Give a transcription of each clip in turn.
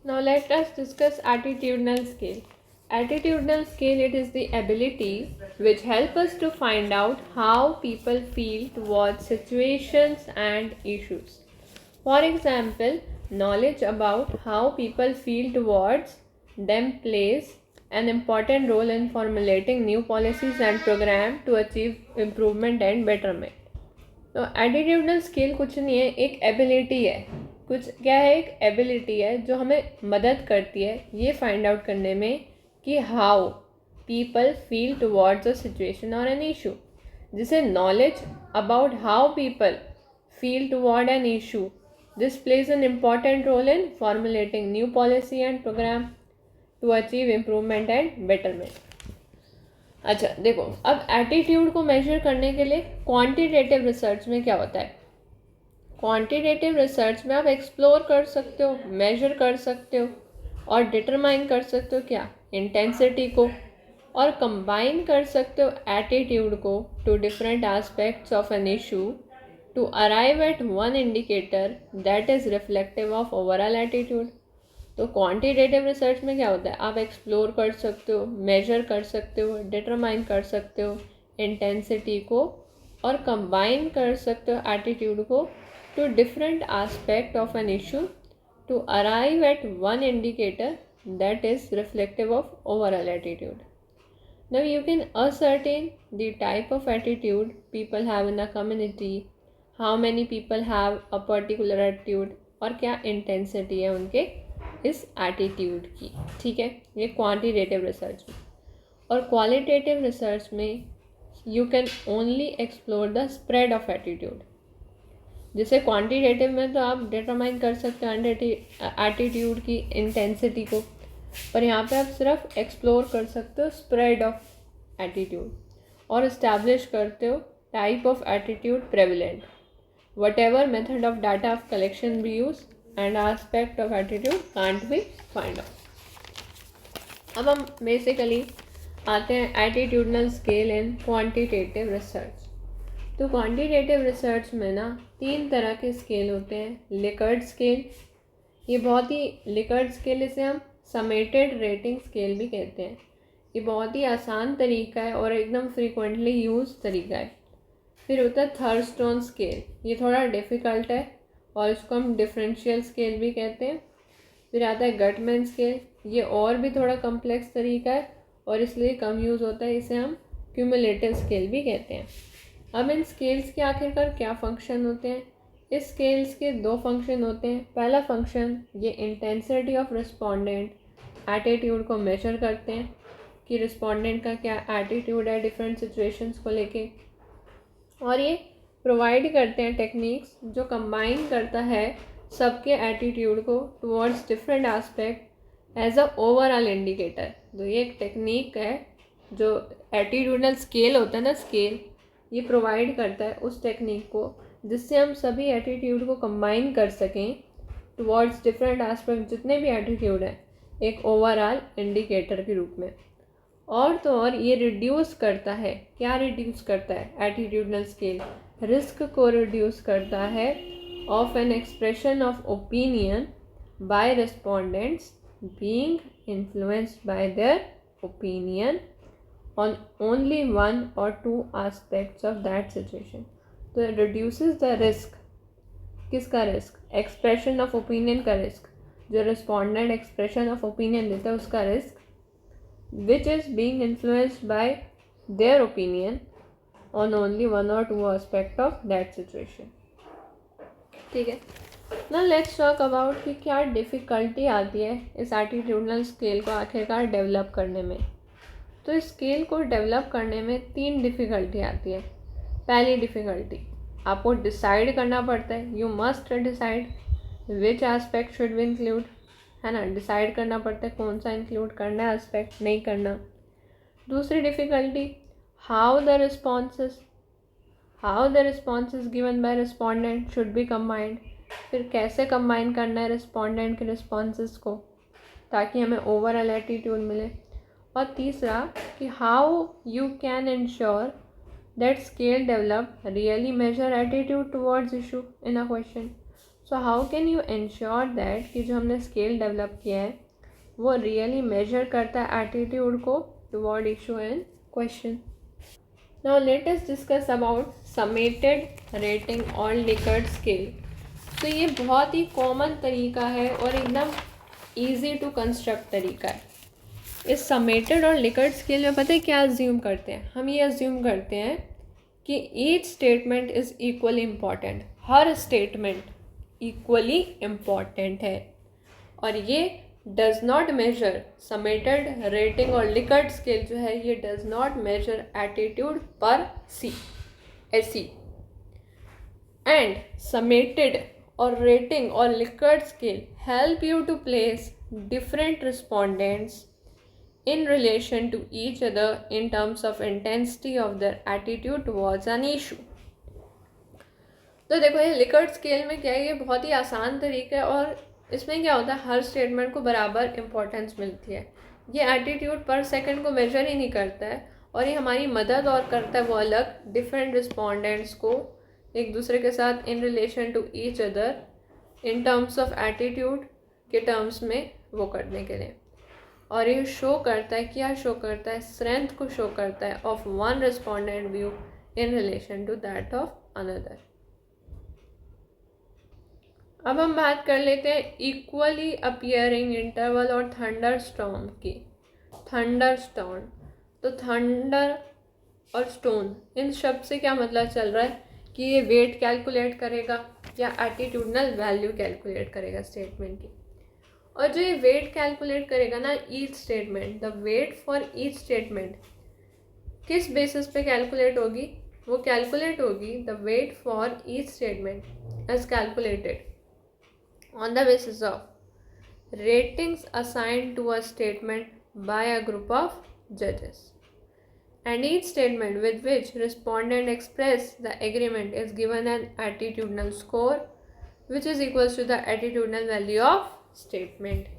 Now let us discuss attitudinal scale. Attitudinal scale, it is the ability which help us to find out how people feel towards situations and issues. For example, knowledge about how people feel towards them plays an important role in formulating new policies and programs to achieve improvement and betterment. तो attitudinal skill कुछ नहीं है, एक ability है। कुछ क्या है, एक एबिलिटी है जो हमें मदद करती है ये फाइंड आउट करने में कि how people feel towards a situation और एन इशू। जिसे knowledge about how people feel toward an issue, this plays an important role in formulating new policy and program to achieve improvement and betterment. अच्छा देखो, अब attitude को major करने के लिए quantitative research में क्या होता है। क्वांटिटेटिव रिसर्च में आप एक्सप्लोर कर सकते हो, मेजर कर सकते हो और डिटरमाइन कर सकते हो क्या, इंटेंसिटी को, और कंबाइन कर सकते हो एटीट्यूड को to different aspects of an issue to arrive at one indicator that is reflective of overall attitude. तो क्वांटिटेटिव रिसर्च में क्या होता है, आप एक्सप्लोर कर सकते हो, मेजर कर सकते हो, डिटरमाइन कर सकते हो इंटेंसिटी को और कंबाइन कर सकते हो एटीट्यूड को to different aspect of an issue to arrive at one indicator that is reflective of overall attitude. Now you can ascertain the type of attitude people have in a community, how many people have a particular attitude और क्या intensity है उनके इस attitude की. ठीक है, ये quantitative research में. और क्वालिटेटिव रिसर्च में you can only explore the spread of attitude. जैसे क्वांटिटेटिव में तो आप डिटरमाइन कर सकते हो एटीट्यूड की इंटेंसिटी को, पर यहाँ पे आप सिर्फ एक्सप्लोर कर सकते हो स्प्रेड ऑफ एटीट्यूड और इस्टेब्लिश करते हो type of attitude prevalent what ever method of data of collection B use and aspect of attitude can't be find out. अब हम बेसिकली आते हैं attitudinal scale in quantitative research. तो quantitative research में ना 3 तरह के स्केल होते हैं. लिकर्ट स्केल, ये बहुत ही लिकर्ट स्केल, इसे हम समेटेड रेटिंग स्केल भी कहते हैं. ये बहुत ही आसान तरीका है और एकदम फ्रीक्वेंटली यूज तरीका है. फिर होता है थर्स्टोन स्केल, ये थोड़ा डिफ़िकल्ट है और इसको हम डिफरेंशियल स्केल भी कहते हैं. फिर आता है गटमैन स्केल, ये और भी थोड़ा कम्प्लेक्स तरीका है और इसलिए कम यूज़ होता है, इसे हम क्यूमुलेटिव स्केल भी कहते हैं. अब इन स्केल्स के आखिरकार क्या फंक्शन होते हैं. इस स्केल्स के 2 फंक्शन होते हैं. पहला फंक्शन, ये इंटेंसिटी ऑफ रिस्पोंडेंट एटीट्यूड को मेजर करते हैं कि रिस्पोंडेंट का क्या एटीट्यूड है डिफरेंट सिचुएशंस को लेके, और ये प्रोवाइड करते हैं टेक्निक्स जो कंबाइन करता है सबके एटीट्यूड को towards different aspect as a overall indicator. तो ये एक टेक्निक है जो एटीट्यूडनल स्केल होता है ना, स्केल, ये प्रोवाइड करता है उस टेक्निक को जिससे हम सभी एटीट्यूड को कंबाइन कर सकें टुवर्ड्स डिफरेंट एस्पेक्ट, जितने भी एटीट्यूड हैं, एक ओवरऑल इंडिकेटर के रूप में. और तो और ये रिड्यूस करता है, क्या रिड्यूस करता है एटीट्यूडनल स्केल, रिस्क को रिड्यूस करता है of an expression of opinion by respondents being influenced by their opinion on only one or 2 aspects of that situation. तो it reduces the risk. किसका रिस्क, एक्सप्रेशन ऑफ ओपिनियन का risk, जो respondent expression of opinion देता है उसका risk, which is being influenced by their opinion on only 1 or 2 aspect of that situation. ठीक है ना. लेट्स टॉक अबाउट कि क्या डिफ़िकल्टी आती है इस एटीट्यूडनल स्केल को आखिरकार डेवलप करने में. तो इस स्केल को डेवलप करने में 3 डिफ़िकल्टी आती है. पहली डिफ़िकल्टी, आपको डिसाइड करना पड़ता है, you must decide which aspect should be include, है ना. डिसाइड करना पड़ता है कौन सा इंक्लूड करना है, एस्पेक्ट नहीं करना. दूसरी difficulty, how the responses given by respondent should be combined. फिर कैसे कंबाइन करना है रिस्पोंडेंट के रिस्पॉन्सेस को ताकि हमें ओवरऑल एटीट्यूड मिले. और तीसरा कि how you can ensure that scale develop really measure attitude towards issue in a question. So how can you ensure that कि जो हमने स्केल डेवलप किया है वो रियली मेजर करता है एटीट्यूड को toward issue and question. Now let us discuss about summated rating और लिकर्ट स्केल. तो ये बहुत ही कॉमन तरीका है और एकदम ईजी टू कंस्ट्रक्ट तरीका है. इस समेटेड और लिकर्ट स्केल में पता है क्या अज्यूम करते हैं? हम ये अज्यूम करते हैं कि each statement is equally important. Her statement equally important है और ये डज नॉट मेजर, समेटेड रेटिंग और लिकर्ट स्केल जो है ये डज नॉट मेजर एटीट्यूड पर सी एस ई. एंड समेटेड और रेटिंग और Likert scale help you to place different respondents in relation to each other in terms of intensity of their attitude towards an issue. तो देखो ये Likert scale में क्या है, ये बहुत ही आसान तरीका है और इसमें क्या होता है हर स्टेटमेंट को बराबर इम्पोर्टेंस मिलती है. ये एटीट्यूड पर सेकंड को मेजर ही नहीं करता है और ये हमारी मदद और करता है वो अलग डिफरेंट रिस्पोंडेंट्स को एक दूसरे के साथ in relation to each other in terms of attitude के टर्म्स में वो करने के लिए. और ये शो करता है, क्या शो करता है? स्ट्रेंथ को शो करता है of one respondent view in relation to that of another. अब हम बात कर लेते हैं इक्वली अपीयरिंग इंटरवल और थंडर स्टॉर्म की. थंडर स्टॉर्म, तो थंडर और स्टोन इन शब्द से क्या मतलब चल रहा है कि ये वेट कैलकुलेट करेगा या एटीट्यूडनल वैल्यू कैलकुलेट करेगा स्टेटमेंट की. और जो ये वेट कैलकुलेट करेगा ना each statement, the weight for each statement किस बेसिस पे कैलकुलेट होगी? वो कैलकुलेट होगी the weight for each statement as calculated on the basis of ratings assigned to a statement by a group of judges, and each statement with which respondent express the agreement is given an attitudinal score which is equals to the attitudinal value of statement.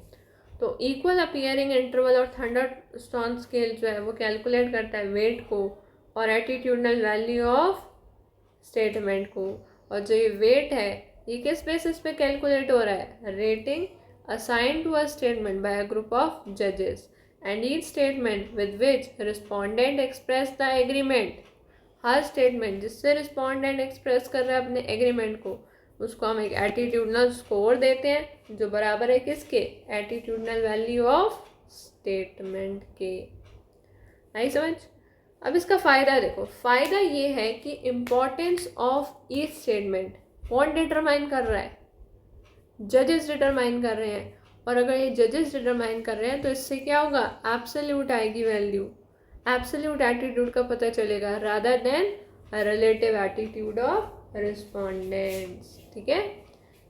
तो equal appearing interval और thunderstorm scale जो है वो calculate करता है wait को और attitudinal value of statement को. और जो ये वेट है ये किस बेसिस पे कैलकुलेट हो रहा है? Rating assign to a statement by a group of जजेस and each statement with which respondent express the agreement. हर स्टेटमेंट जिससे रिस्पोंडेंट एक्सप्रेस कर रहा है अपने एग्रीमेंट को उसको हम एक एटीट्यूडनल स्कोर देते हैं जो बराबर है किसके? एटीट्यूडनल वैल्यू ऑफ स्टेटमेंट के. नहीं समझ? अब इसका फ़ायदा देखो. फ़ायदा ये है कि इम्पोर्टेंस ऑफ ईच स्टेटमेंट कौन डिटरमाइन कर रहा है? जजेस डिटरमाइन कर रहे हैं. और अगर ये जजेस डिटरमाइन कर रहे हैं तो इससे क्या होगा? एब्सोल्यूट आएगी वैल्यू, एब्सोल्यूट एटीट्यूड का पता चलेगा rather than relative attitude of respondents. ठीक है,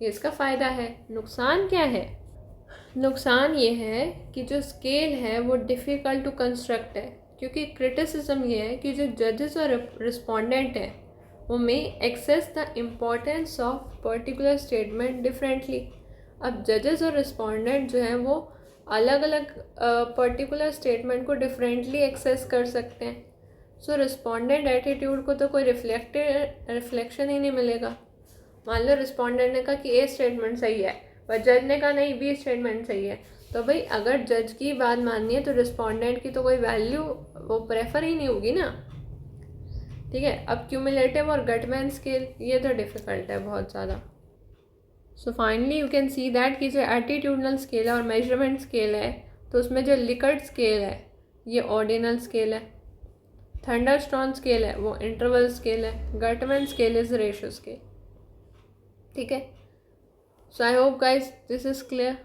ये इसका फ़ायदा है. नुकसान क्या है? नुकसान ये है कि जो स्केल है वो डिफ़िकल्ट टू कंस्ट्रक्ट है क्योंकि क्रिटिसिज्म ये है कि जो जजेस और रिस्पोंडेंट हैं वो में assess the importance of particular statement differently. अब जजेस और रिस्पोंडेंट जो हैं वो अलग अलग पर्टिकुलर स्टेटमेंट को डिफरेंटली एक्सेस कर सकते हैं. सो रिस्पोंडेंट एटीट्यूड को तो कोई रिफ्लेक्शन ही नहीं मिलेगा. मान लो रिस्पोंडेंट ने कहा कि ए स्टेटमेंट सही है पर जज ने कहा नहीं बी स्टेटमेंट सही है, तो भाई अगर जज की बात माननी है तो रिस्पोंडेंट की तो कोई वैल्यू वो प्रेफर ही नहीं होगी ना. ठीक है. अब क्यूमुलेटिव और गटमैन स्केल ये तो डिफ़िकल्ट है बहुत ज़्यादा. So finally you can see that कि जो एटीट्यूडनल स्केल है और मेजरमेंट स्केल है तो उसमें जो लिकर्ट स्केल है ये ऑर्डिनल स्केल है, थंडरस्टॉर्म स्केल है वो इंटरवल स्केल है, Guttman scale is ratio scale. ठीक है. So I hope guys this is clear.